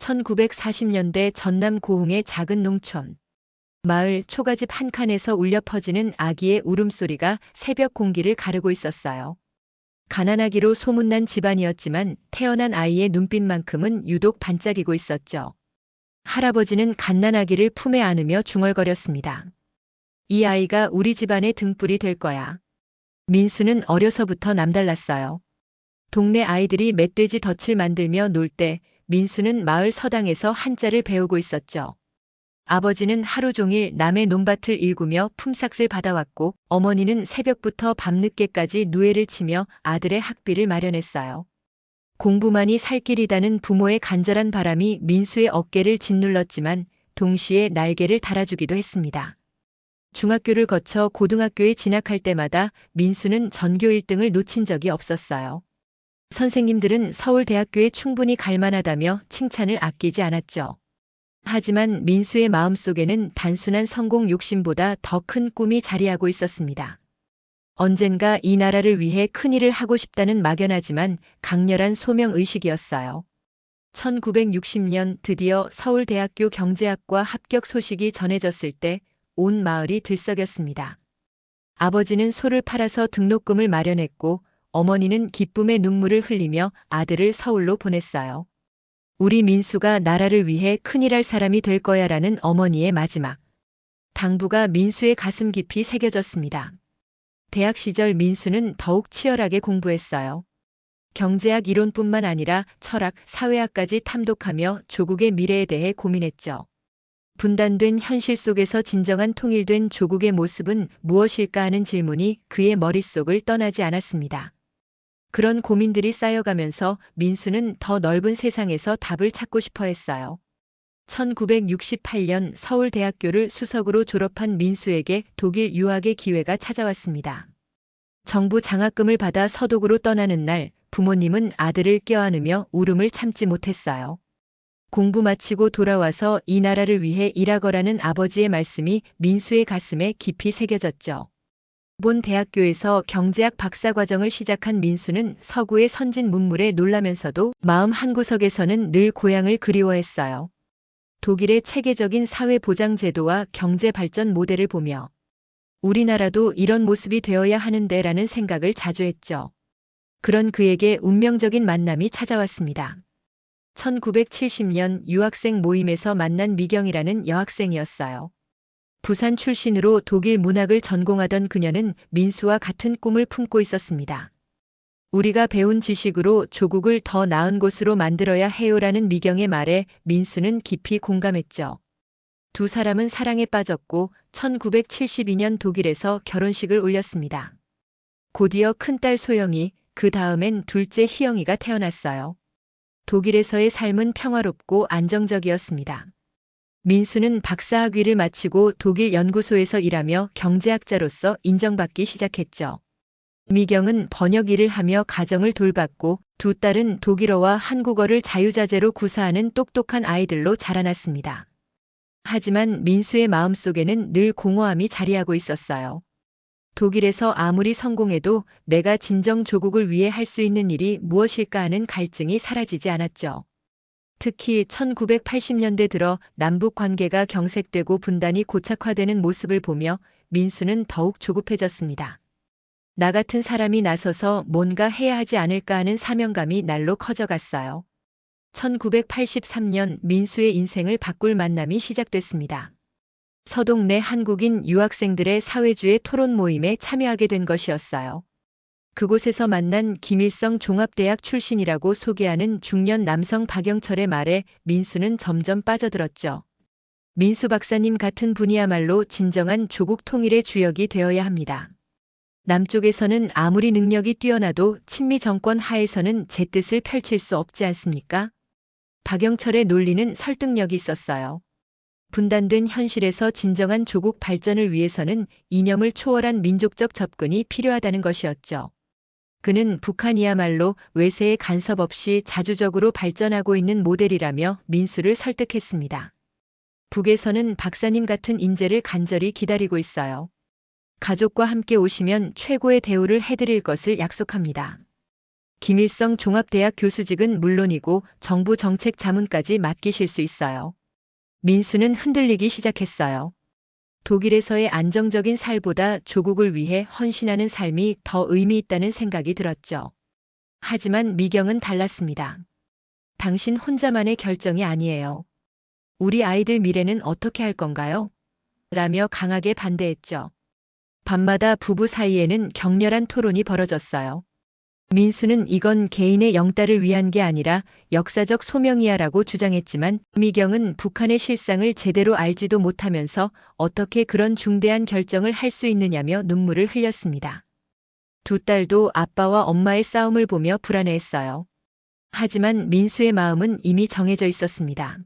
1940년대 전남 고흥의 작은 농촌. 마을 초가집 한 칸에서 울려 퍼지는 아기의 울음소리가 새벽 공기를 가르고 있었어요. 가난하기로 소문난 집안이었지만 태어난 아이의 눈빛만큼은 유독 반짝이고 있었죠. 할아버지는 갓난아기를 품에 안으며 중얼거렸습니다. 이 아이가 우리 집안의 등불이 될 거야. 민수는 어려서부터 남달랐어요. 동네 아이들이 멧돼지 덫을 만들며 놀 때 민수는 마을 서당에서 한자를 배우고 있었죠. 아버지는 하루 종일 남의 논밭을 일구며 품삯을 받아왔고 어머니는 새벽부터 밤늦게까지 누에를 치며 아들의 학비를 마련했어요. 공부만이 살 길이다는 부모의 간절한 바람이 민수의 어깨를 짓눌렀지만 동시에 날개를 달아주기도 했습니다. 중학교를 거쳐 고등학교에 진학할 때마다 민수는 전교 1등을 놓친 적이 없었어요. 선생님들은 서울대학교에 충분히 갈 만하다며 칭찬을 아끼지 않았죠. 하지만 민수의 마음속에는 단순한 성공 욕심보다 더 큰 꿈이 자리하고 있었습니다. 언젠가 이 나라를 위해 큰일을 하고 싶다는 막연하지만 강렬한 소명의식이었어요. 1960년 드디어 서울대학교 경제학과 합격 소식이 전해졌을 때 온 마을이 들썩였습니다. 아버지는 소를 팔아서 등록금을 마련했고 어머니는 기쁨의 눈물을 흘리며 아들을 서울로 보냈어요. 우리 민수가 나라를 위해 큰일할 사람이 될 거야라는 어머니의 마지막 당부가 민수의 가슴 깊이 새겨졌습니다. 대학 시절 민수는 더욱 치열하게 공부했어요. 경제학 이론뿐만 아니라 철학, 사회학까지 탐독하며 조국의 미래에 대해 고민했죠. 분단된 현실 속에서 진정한 통일된 조국의 모습은 무엇일까 하는 질문이 그의 머릿속을 떠나지 않았습니다. 그런 고민들이 쌓여가면서 민수는 더 넓은 세상에서 답을 찾고 싶어 했어요. 1968년 서울대학교를 수석으로 졸업한 민수에게 독일 유학의 기회가 찾아왔습니다. 정부 장학금을 받아 서독으로 떠나는 날 부모님은 아들을 껴안으며 울음을 참지 못했어요. 공부 마치고 돌아와서 이 나라를 위해 일하거라는 아버지의 말씀이 민수의 가슴에 깊이 새겨졌죠. 본 대학교에서 경제학 박사과정을 시작한 민수는 서구의 선진 문물에 놀라면서도 마음 한구석에서는 늘 고향을 그리워했어요. 독일의 체계적인 사회보장제도와 경제발전 모델을 보며 우리나라도 이런 모습이 되어야 하는데라는 생각을 자주 했죠. 그런 그에게 운명적인 만남이 찾아왔습니다. 1970년 유학생 모임에서 만난 미경이라는 여학생이었어요. 부산 출신으로 독일 문학을 전공하던 그녀는 민수와 같은 꿈을 품고 있었습니다. 우리가 배운 지식으로 조국을 더 나은 곳으로 만들어야 해요라는 미경의 말에 민수는 깊이 공감했죠. 두 사람은 사랑에 빠졌고 1972년 독일에서 결혼식을 올렸습니다. 곧이어 큰딸 소영이, 그 다음엔 둘째 희영이가 태어났어요. 독일에서의 삶은 평화롭고 안정적이었습니다. 민수는 박사학위를 마치고 독일 연구소에서 일하며 경제학자로서 인정받기 시작했죠. 미경은 번역 일을 하며 가정을 돌봤고 두 딸은 독일어와 한국어를 자유자재로 구사하는 똑똑한 아이들로 자라났습니다. 하지만 민수의 마음속에는 늘 공허함이 자리하고 있었어요. 독일에서 아무리 성공해도 내가 진정 조국을 위해 할 수 있는 일이 무엇일까 하는 갈증이 사라지지 않았죠. 특히 1980년대 들어 남북 관계가 경색되고 분단이 고착화되는 모습을 보며 민수는 더욱 조급해졌습니다. 나 같은 사람이 나서서 뭔가 해야 하지 않을까 하는 사명감이 날로 커져갔어요. 1983년 민수의 인생을 바꿀 만남이 시작됐습니다. 서동 내 한국인 유학생들의 사회주의 토론 모임에 참여하게 된 것이었어요. 그곳에서 만난 김일성 종합대학 출신이라고 소개하는 중년 남성 박영철의 말에 민수는 점점 빠져들었죠. 민수 박사님 같은 분이야말로 진정한 조국 통일의 주역이 되어야 합니다. 남쪽에서는 아무리 능력이 뛰어나도 친미 정권 하에서는 제 뜻을 펼칠 수 없지 않습니까? 박영철의 논리는 설득력이 있었어요. 분단된 현실에서 진정한 조국 발전을 위해서는 이념을 초월한 민족적 접근이 필요하다는 것이었죠. 그는 북한이야말로 외세의 간섭 없이 자주적으로 발전하고 있는 모델이라며 민수를 설득했습니다. 북에서는 박사님 같은 인재를 간절히 기다리고 있어요. 가족과 함께 오시면 최고의 대우를 해드릴 것을 약속합니다. 김일성 종합대학 교수직은 물론이고 정부 정책 자문까지 맡기실 수 있어요. 민수는 흔들리기 시작했어요. 독일에서의 안정적인 살보다 조국을 위해 헌신하는 삶이 더 의미 있다는 생각이 들었죠. 하지만 미경은 달랐습니다. 당신 혼자만의 결정이 아니에요. 우리 아이들 미래는 어떻게 할 건가요? 라며 강하게 반대했죠. 밤마다 부부 사이에는 격렬한 토론이 벌어졌어요. 민수는 이건 개인의 영달을 위한 게 아니라 역사적 소명이야라고 주장했지만 미경은 북한의 실상을 제대로 알지도 못하면서 어떻게 그런 중대한 결정을 할 수 있느냐며 눈물을 흘렸습니다. 두 딸도 아빠와 엄마의 싸움을 보며 불안해했어요. 하지만 민수의 마음은 이미 정해져 있었습니다.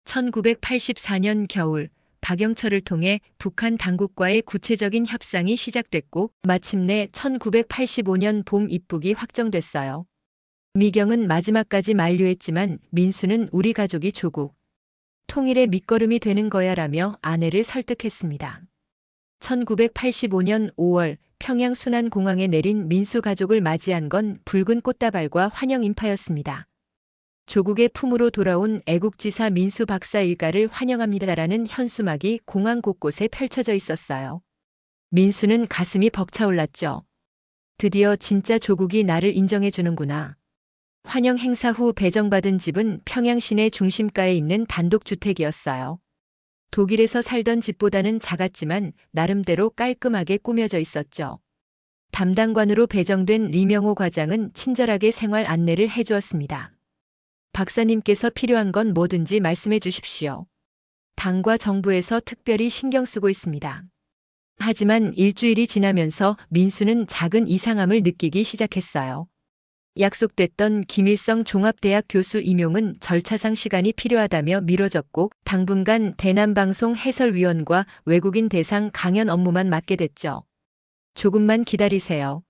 1984년 겨울 박영철을 통해 북한 당국과의 구체적인 협상이 시작됐고 마침내 1985년 봄 입국이 확정됐어요. 미경은 마지막까지 만류했지만 민수는 우리 가족이 조국 통일의 밑거름이 되는 거야라며 아내를 설득했습니다. 1985년 5월 평양 순안공항에 내린 민수 가족을 맞이한 건 붉은 꽃다발과 환영 인파였습니다. 조국의 품으로 돌아온 애국지사 민수 박사 일가를 환영합니다라는 현수막이 공항 곳곳에 펼쳐져 있었어요. 민수는 가슴이 벅차올랐죠. 드디어 진짜 조국이 나를 인정해 주는구나. 환영 행사 후 배정받은 집은 평양 시내 중심가에 있는 단독주택이었어요. 독일에서 살던 집보다는 작았지만 나름대로 깔끔하게 꾸며져 있었죠. 담당관으로 배정된 리명호 과장은 친절하게 생활 안내를 해주었습니다. 박사님께서 필요한 건 뭐든지 말씀해 주십시오. 당과 정부에서 특별히 신경 쓰고 있습니다. 하지만 일주일이 지나면서 민수는 작은 이상함을 느끼기 시작했어요. 약속됐던 김일성 종합대학 교수 임용은 절차상 시간이 필요하다며 미뤄졌고 당분간 대남방송 해설위원과 외국인 대상 강연 업무만 맡게 됐죠. 조금만 기다리세요.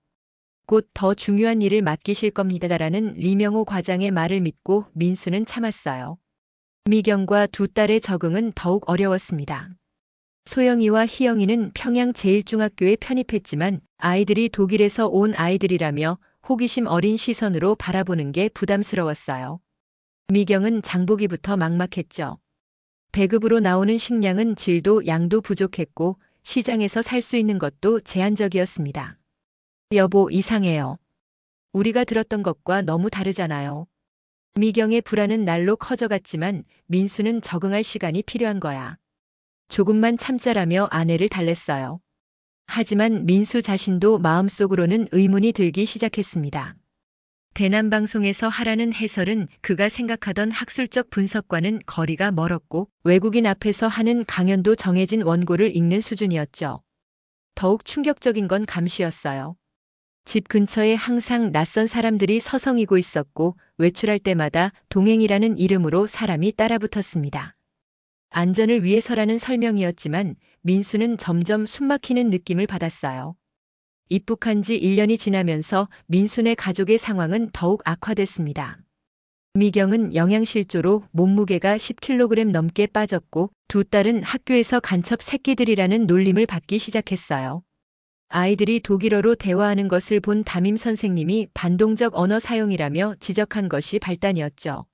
곧 더 중요한 일을 맡기실 겁니다라는 리명호 과장의 말을 믿고 민수는 참았어요. 미경과 두 딸의 적응은 더욱 어려웠습니다. 소영이와 희영이는 평양 제1중학교에 편입했지만 아이들이 독일에서 온 아이들이라며 호기심 어린 시선으로 바라보는 게 부담스러웠어요. 미경은 장보기부터 막막했죠. 배급으로 나오는 식량은 질도 양도 부족했고 시장에서 살 수 있는 것도 제한적이었습니다. 여보, 이상해요. 우리가 들었던 것과 너무 다르잖아요. 미경의 불안은 날로 커져갔지만 민수는 적응할 시간이 필요한 거야. 조금만 참자라며 아내를 달랬어요. 하지만 민수 자신도 마음속으로는 의문이 들기 시작했습니다. 대남방송에서 하라는 해설은 그가 생각하던 학술적 분석과는 거리가 멀었고 외국인 앞에서 하는 강연도 정해진 원고를 읽는 수준이었죠. 더욱 충격적인 건 감시였어요. 집 근처에 항상 낯선 사람들이 서성이고 있었고 외출할 때마다 동행이라는 이름으로 사람이 따라붙었습니다. 안전을 위해서라는 설명이었지만 민수는 점점 숨막히는 느낌을 받았어요. 입국한 지 1년이 지나면서 민수네 가족의 상황은 더욱 악화됐습니다. 미경은 영양실조로 몸무게가 10kg 넘게 빠졌고 두 딸은 학교에서 간첩 새끼들이라는 놀림을 받기 시작했어요. 아이들이 독일어로 대화하는 것을 본 담임 선생님이 반동적 언어 사용이라며 지적한 것이 발단이었죠.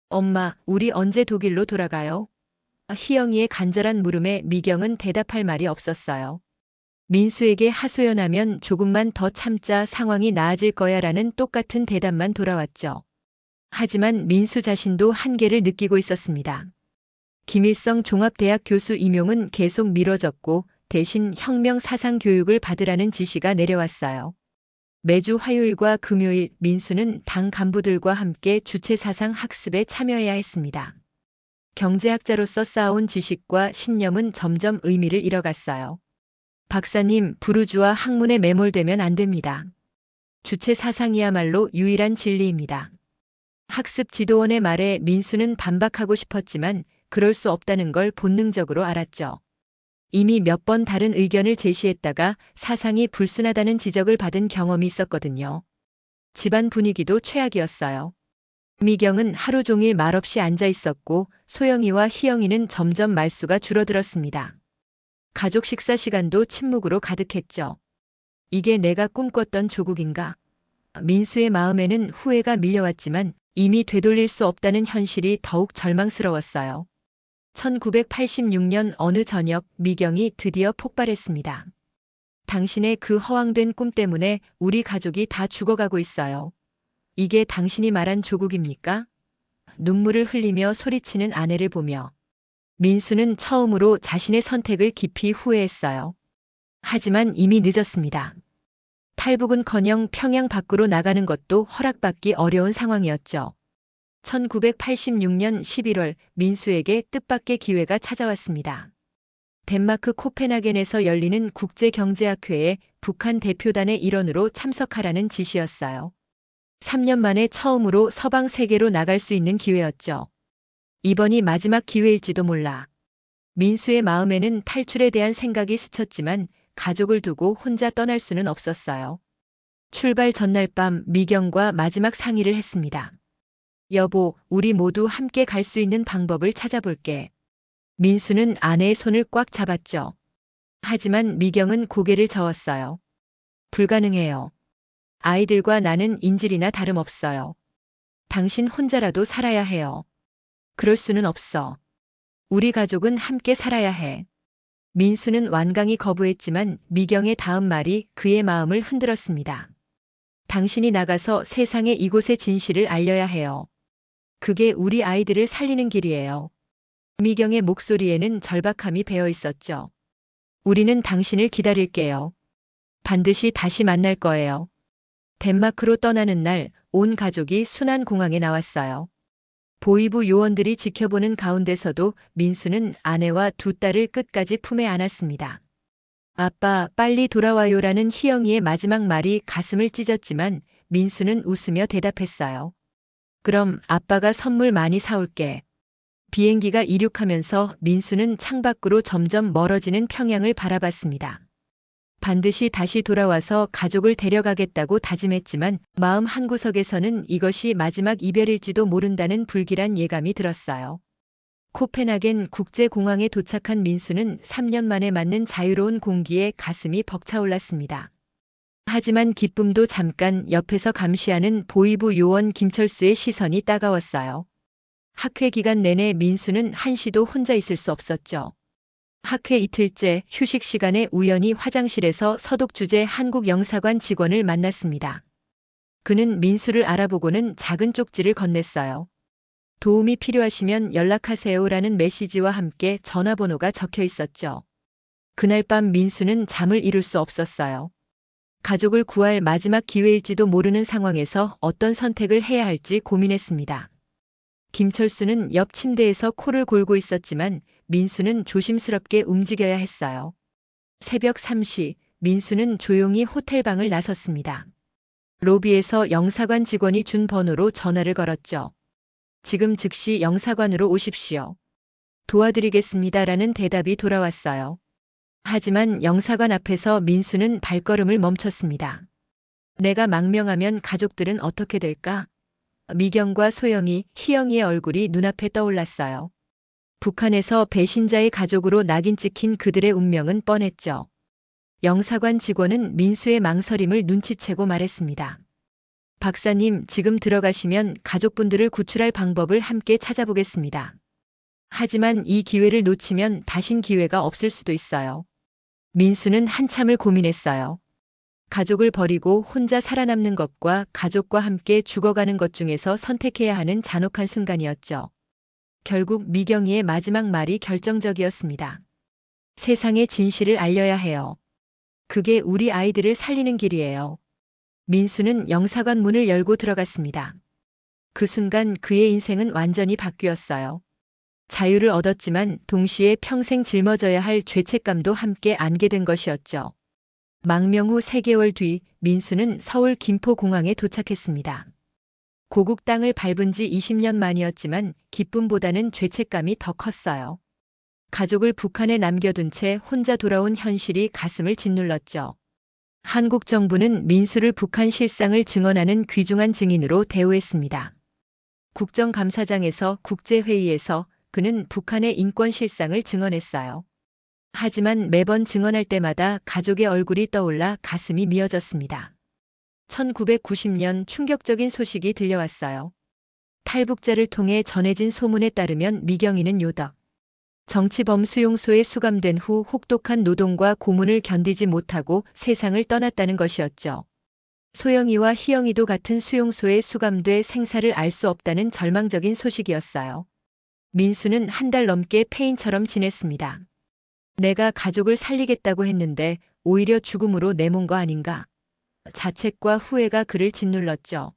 엄마, 우리 언제 독일로 돌아가요? 희영이의 간절한 물음에 미경은 대답할 말이 없었어요. 민수에게 하소연하면 조금만 더 참자, 상황이 나아질 거야 라는 똑같은 대답만 돌아왔죠. 하지만 민수 자신도 한계를 느끼고 있었습니다. 김일성 종합대학 교수 임용은 계속 미뤄졌고 대신 혁명 사상 교육을 받으라는 지시가 내려왔어요. 매주 화요일과 금요일 민수는 당 간부들과 함께 주체 사상 학습에 참여해야 했습니다. 경제학자로서 쌓아온 지식과 신념은 점점 의미를 잃어갔어요. 박사님, 부르주아 학문에 매몰되면 안 됩니다. 주체 사상이야말로 유일한 진리입니다. 학습 지도원의 말에 민수는 반박하고 싶었지만 그럴 수 없다는 걸 본능적으로 알았죠. 이미 몇 번 다른 의견을 제시했다가 사상이 불순하다는 지적을 받은 경험이 있었거든요. 집안 분위기도 최악이었어요. 미경은 하루 종일 말없이 앉아 있었고 소영이와 희영이는 점점 말수가 줄어들었습니다. 가족 식사 시간도 침묵으로 가득했죠. 이게 내가 꿈꿨던 조국인가? 민수의 마음에는 후회가 밀려왔지만 이미 되돌릴 수 없다는 현실이 더욱 절망스러웠어요. 1986년 어느 저녁 미경이 드디어 폭발했습니다. 당신의 그 허황된 꿈 때문에 우리 가족이 다 죽어가고 있어요. 이게 당신이 말한 조국입니까? 눈물을 흘리며 소리치는 아내를 보며 민수는 처음으로 자신의 선택을 깊이 후회했어요. 하지만 이미 늦었습니다. 탈북은커녕 평양 밖으로 나가는 것도 허락받기 어려운 상황이었죠. 1986년 11월 민수에게 뜻밖의 기회가 찾아왔습니다. 덴마크 코펜하겐에서 열리는 국제경제학회에 북한 대표단의 일원으로 참석하라는 지시였어요. 3년 만에 처음으로 서방 세계로 나갈 수 있는 기회였죠. 이번이 마지막 기회일지도 몰라. 민수의 마음에는 탈출에 대한 생각이 스쳤지만 가족을 두고 혼자 떠날 수는 없었어요. 출발 전날 밤 미경과 마지막 상의를 했습니다. 여보, 우리 모두 함께 갈 수 있는 방법을 찾아볼게. 민수는 아내의 손을 꽉 잡았죠. 하지만 미경은 고개를 저었어요. 불가능해요. 아이들과 나는 인질이나 다름없어요. 당신 혼자라도 살아야 해요. 그럴 수는 없어. 우리 가족은 함께 살아야 해. 민수는 완강히 거부했지만 미경의 다음 말이 그의 마음을 흔들었습니다. 당신이 나가서 세상에 이곳의 진실을 알려야 해요. 그게 우리 아이들을 살리는 길이에요. 미경의 목소리에는 절박함이 배어 있었죠. 우리는 당신을 기다릴게요. 반드시 다시 만날 거예요. 덴마크로 떠나는 날 온 가족이 순안공항에 나왔어요. 보위부 요원들이 지켜보는 가운데서도 민수는 아내와 두 딸을 끝까지 품에 안았습니다. 아빠, 빨리 돌아와요라는 희영이의 마지막 말이 가슴을 찢었지만 민수는 웃으며 대답했어요. 그럼 아빠가 선물 많이 사올게. 비행기가 이륙하면서 민수는 창밖으로 점점 멀어지는 평양을 바라봤습니다. 반드시 다시 돌아와서 가족을 데려가겠다고 다짐했지만 마음 한구석에서는 이것이 마지막 이별일지도 모른다는 불길한 예감이 들었어요. 코펜하겐 국제공항에 도착한 민수는 3년 만에 맞는 자유로운 공기에 가슴이 벅차올랐습니다. 하지만 기쁨도 잠깐 옆에서 감시하는 보위부 요원 김철수의 시선이 따가웠어요. 학회 기간 내내 민수는 한시도 혼자 있을 수 없었죠. 학회 이틀째 휴식 시간에 우연히 화장실에서 서독 주재 한국 영사관 직원을 만났습니다. 그는 민수를 알아보고는 작은 쪽지를 건넸어요. 도움이 필요하시면 연락하세요라는 메시지와 함께 전화번호가 적혀 있었죠. 그날 밤 민수는 잠을 이룰 수 없었어요. 가족을 구할 마지막 기회일지도 모르는 상황에서 어떤 선택을 해야 할지 고민했습니다. 김철수는 옆 침대에서 코를 골고 있었지만 민수는 조심스럽게 움직여야 했어요. 새벽 3시 민수는 조용히 호텔방을 나섰습니다. 로비에서 영사관 직원이 준 번호로 전화를 걸었죠. 지금 즉시 영사관으로 오십시오. 도와드리겠습니다라는 대답이 돌아왔어요. 하지만 영사관 앞에서 민수는 발걸음을 멈췄습니다. 내가 망명하면 가족들은 어떻게 될까? 미경과 소영이, 희영이의 얼굴이 눈앞에 떠올랐어요. 북한에서 배신자의 가족으로 낙인 찍힌 그들의 운명은 뻔했죠. 영사관 직원은 민수의 망설임을 눈치채고 말했습니다. 박사님, 지금 들어가시면 가족분들을 구출할 방법을 함께 찾아보겠습니다. 하지만 이 기회를 놓치면 다신 기회가 없을 수도 있어요. 민수는 한참을 고민했어요. 가족을 버리고 혼자 살아남는 것과 가족과 함께 죽어가는 것 중에서 선택해야 하는 잔혹한 순간이었죠. 결국 미경이의 마지막 말이 결정적이었습니다. 세상의 진실을 알려야 해요. 그게 우리 아이들을 살리는 길이에요. 민수는 영사관 문을 열고 들어갔습니다. 그 순간 그의 인생은 완전히 바뀌었어요. 자유를 얻었지만 동시에 평생 짊어져야 할 죄책감도 함께 안게 된 것이었죠. 망명 후 3개월 뒤 민수는 서울 김포공항에 도착했습니다. 고국 땅을 밟은 지 20년 만이었지만 기쁨보다는 죄책감이 더 컸어요. 가족을 북한에 남겨둔 채 혼자 돌아온 현실이 가슴을 짓눌렀죠. 한국 정부는 민수를 북한 실상을 증언하는 귀중한 증인으로 대우했습니다. 국정감사장에서 국제회의에서 그는 북한의 인권 실상을 증언했어요. 하지만 매번 증언할 때마다 가족의 얼굴이 떠올라 가슴이 미어졌습니다. 1990년 충격적인 소식이 들려왔어요. 탈북자를 통해 전해진 소문에 따르면 미경이는 요덕 정치범 수용소에 수감된 후 혹독한 노동과 고문을 견디지 못하고 세상을 떠났다는 것이었죠. 소영이와 희영이도 같은 수용소에 수감돼 생사를 알 수 없다는 절망적인 소식이었어요. 민수는 한 달 넘게 폐인처럼 지냈습니다. 내가 가족을 살리겠다고 했는데 오히려 죽음으로 내몬 거 아닌가? 자책과 후회가 그를 짓눌렀죠.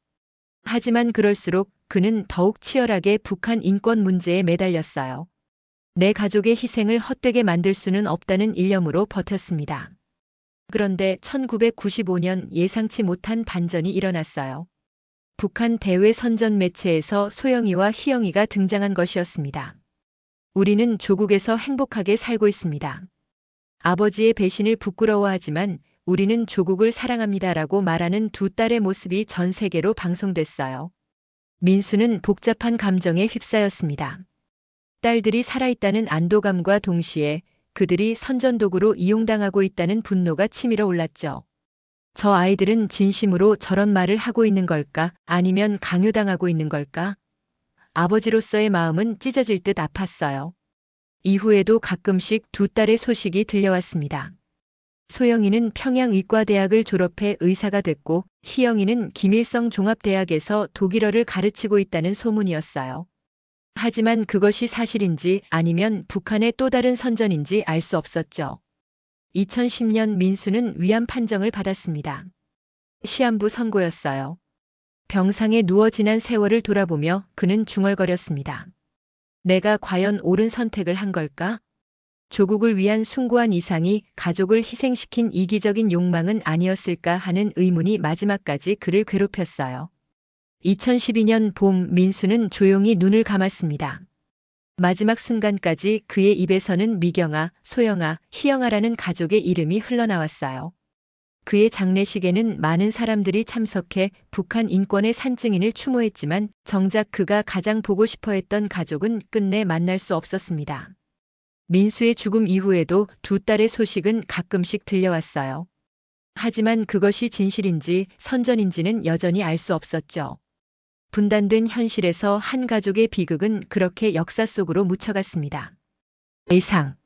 하지만 그럴수록 그는 더욱 치열하게 북한 인권 문제에 매달렸어요. 내 가족의 희생을 헛되게 만들 수는 없다는 일념으로 버텼습니다. 그런데 1995년 예상치 못한 반전이 일어났어요. 북한 대외 선전 매체에서 소영이와 희영이가 등장한 것이었습니다. 우리는 조국에서 행복하게 살고 있습니다. 아버지의 배신을 부끄러워하지만 우리는 조국을 사랑합니다라고 말하는 두 딸의 모습이 전 세계로 방송됐어요. 민수는 복잡한 감정에 휩싸였습니다. 딸들이 살아있다는 안도감과 동시에 그들이 선전도구로 이용당하고 있다는 분노가 치밀어 올랐죠. 저 아이들은 진심으로 저런 말을 하고 있는 걸까? 아니면 강요당하고 있는 걸까? 아버지로서의 마음은 찢어질 듯 아팠어요. 이후에도 가끔씩 두 딸의 소식이 들려왔습니다. 소영이는 평양의과대학을 졸업해 의사가 됐고 희영이는 김일성 종합대학에서 독일어를 가르치고 있다는 소문이었어요. 하지만 그것이 사실인지 아니면 북한의 또 다른 선전인지 알 수 없었죠. 2010년 민수는 위암 판정을 받았습니다. 시한부 선고였어요. 병상에 누워 지난 세월을 돌아보며 그는 중얼거렸습니다. 내가 과연 옳은 선택을 한 걸까? 조국을 위한 숭고한 이상이 가족을 희생시킨 이기적인 욕망은 아니었을까 하는 의문이 마지막까지 그를 괴롭혔어요. 2012년 봄 민수는 조용히 눈을 감았습니다. 마지막 순간까지 그의 입에서는 미경아, 소영아, 희영아라는 가족의 이름이 흘러나왔어요. 그의 장례식에는 많은 사람들이 참석해 북한 인권의 산증인을 추모했지만 정작 그가 가장 보고 싶어 했던 가족은 끝내 만날 수 없었습니다. 민수의 죽음 이후에도 두 딸의 소식은 가끔씩 들려왔어요. 하지만 그것이 진실인지 선전인지는 여전히 알 수 없었죠. 분단된 현실에서 한 가족의 비극은 그렇게 역사 속으로 묻혀갔습니다. 이상